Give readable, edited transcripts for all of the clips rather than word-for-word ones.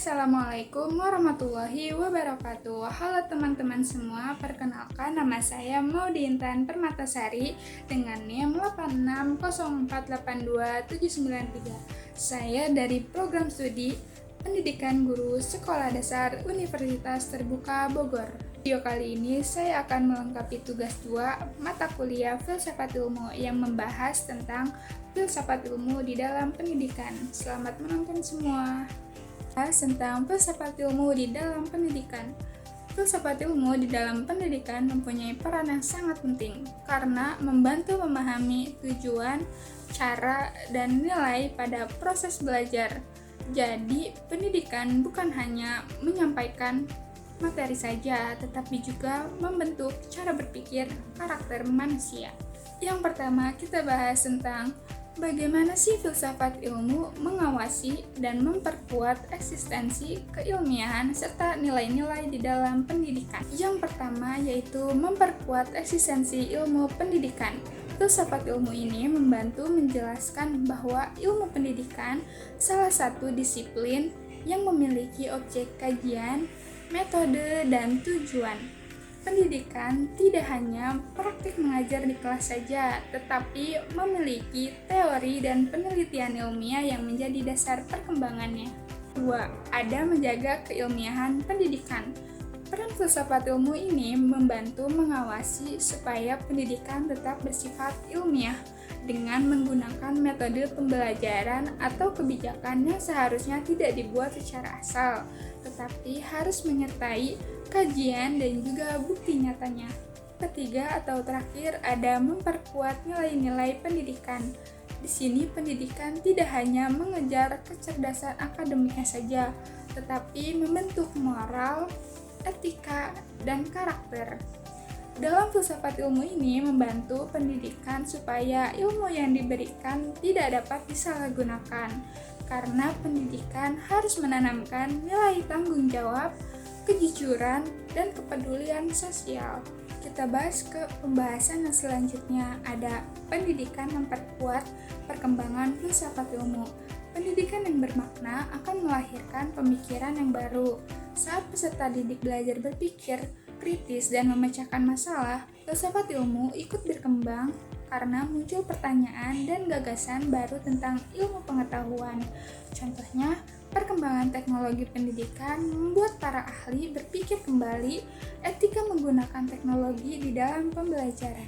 Assalamualaikum warahmatullahi wabarakatuh. Halo teman-teman semua, perkenalkan nama saya Maudy Intan Permatasari dengan NIM 8604827993. Saya dari program studi Pendidikan Guru Sekolah Dasar Universitas Terbuka Bogor. Video kali ini saya akan melengkapi tugas 2 mata kuliah Filsafat Ilmu yang membahas tentang filsafat ilmu di dalam pendidikan. Selamat menonton semua. Tentang filsafat ilmu di dalam pendidikan. Filsafat ilmu di dalam pendidikan mempunyai peran yang sangat penting karena membantu memahami tujuan, cara, dan nilai pada proses belajar. Jadi, pendidikan bukan hanya menyampaikan materi saja, tetapi juga membentuk cara berpikir karakter manusia. Yang pertama, kita bahas tentang bagaimana sih filsafat ilmu mengawasi dan memperkuat eksistensi keilmiahan serta nilai-nilai di dalam pendidikan? Yang pertama yaitu memperkuat eksistensi ilmu pendidikan. Filsafat ilmu ini membantu menjelaskan bahwa ilmu pendidikan salah satu disiplin yang memiliki objek kajian, metode, dan tujuan. Pendidikan tidak hanya praktik mengajar di kelas saja, tetapi memiliki teori dan penelitian ilmiah yang menjadi dasar perkembangannya. 2. Ada menjaga keilmiahan pendidikan. Peran filsafat ilmu ini membantu mengawasi supaya pendidikan tetap bersifat ilmiah dengan menggunakan metode pembelajaran atau kebijakan yang seharusnya tidak dibuat secara asal, tetapi harus menyertai kajian dan juga bukti nyatanya. Ketiga atau terakhir ada memperkuat nilai-nilai pendidikan. Di sini pendidikan tidak hanya mengejar kecerdasan akademiknya saja, tetapi membentuk moral, etika, dan karakter. Dalam filsafat ilmu ini membantu pendidikan supaya ilmu yang diberikan tidak dapat disalahgunakan, karena pendidikan harus menanamkan nilai tanggung jawab, kejujuran, dan kepedulian sosial. Kita bahas ke pembahasan yang selanjutnya, ada pendidikan memperkuat perkembangan filsafat ilmu. Pendidikan yang bermakna akan melahirkan pemikiran yang baru. Saat peserta didik belajar berpikir kritis dan memecahkan masalah, filsafat ilmu ikut berkembang karena muncul pertanyaan dan gagasan baru tentang ilmu pengetahuan. Contohnya, perkembangan teknologi pendidikan membuat para ahli berpikir kembali etika menggunakan teknologi di dalam pembelajaran.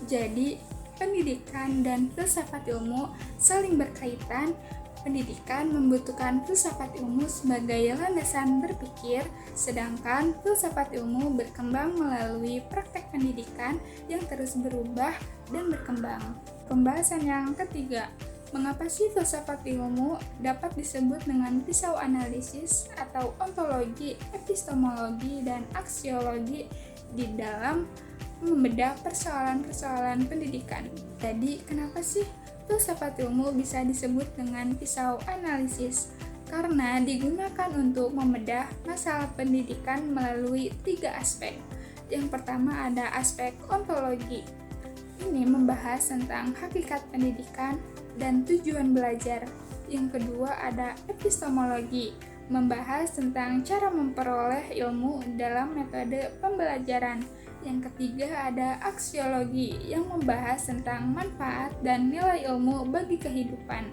Jadi, pendidikan dan filsafat ilmu saling berkaitan. Pendidikan membutuhkan filsafat ilmu sebagai landasan berpikir, sedangkan filsafat ilmu berkembang melalui praktek pendidikan yang terus berubah dan berkembang. Pembahasan yang ketiga, mengapa sih filsafat ilmu dapat disebut dengan pisau analisis atau ontologi, epistemologi, dan aksiologi di dalam membedah persoalan-persoalan pendidikan? Jadi, kenapa sih filsafat ilmu bisa disebut dengan pisau analisis? Karena digunakan untuk membedah masalah pendidikan melalui 3 aspek. Yang pertama ada aspek ontologi. Ini membahas tentang hakikat pendidikan dan tujuan belajar. Yang kedua ada epistemologi, membahas tentang cara memperoleh ilmu dalam metode pembelajaran. Yang ketiga ada aksiologi yang membahas tentang manfaat dan nilai ilmu bagi kehidupan.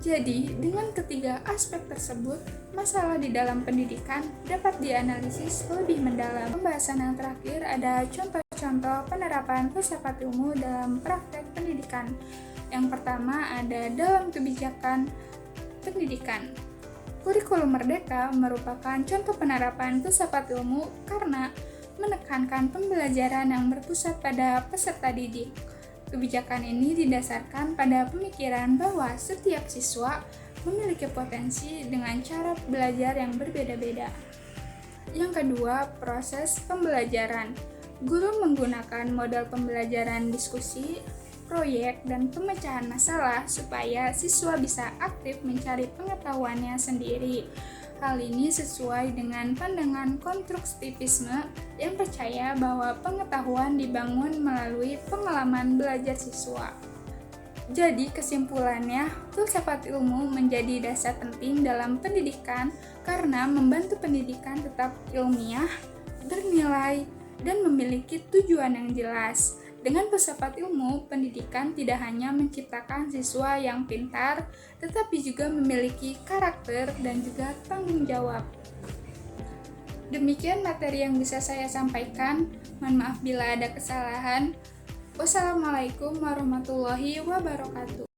Jadi, dengan ketiga aspek tersebut, masalah di dalam pendidikan dapat dianalisis lebih mendalam. Pembahasan yang terakhir ada contoh-contoh penerapan filsafat ilmu dalam praktek pendidikan. Yang pertama ada dalam kebijakan pendidikan. Kurikulum Merdeka merupakan contoh penerapan filsafat ilmu karena menekankan pembelajaran yang berpusat pada peserta didik. Kebijakan ini didasarkan pada pemikiran bahwa setiap siswa memiliki potensi dengan cara belajar yang berbeda-beda. Yang kedua, proses pembelajaran. Guru menggunakan model pembelajaran diskusi, proyek, dan pemecahan masalah supaya siswa bisa aktif mencari pengetahuannya sendiri. Hal ini sesuai dengan pandangan konstruktivisme yang percaya bahwa pengetahuan dibangun melalui pengalaman belajar siswa. Jadi kesimpulannya, filsafat ilmu menjadi dasar penting dalam pendidikan karena membantu pendidikan tetap ilmiah, bernilai, dan memiliki tujuan yang jelas. Dengan filsafat ilmu, pendidikan tidak hanya menciptakan siswa yang pintar, tetapi juga memiliki karakter dan juga tanggung jawab. Demikian materi yang bisa saya sampaikan. Mohon maaf bila ada kesalahan. Wassalamualaikum warahmatullahi wabarakatuh.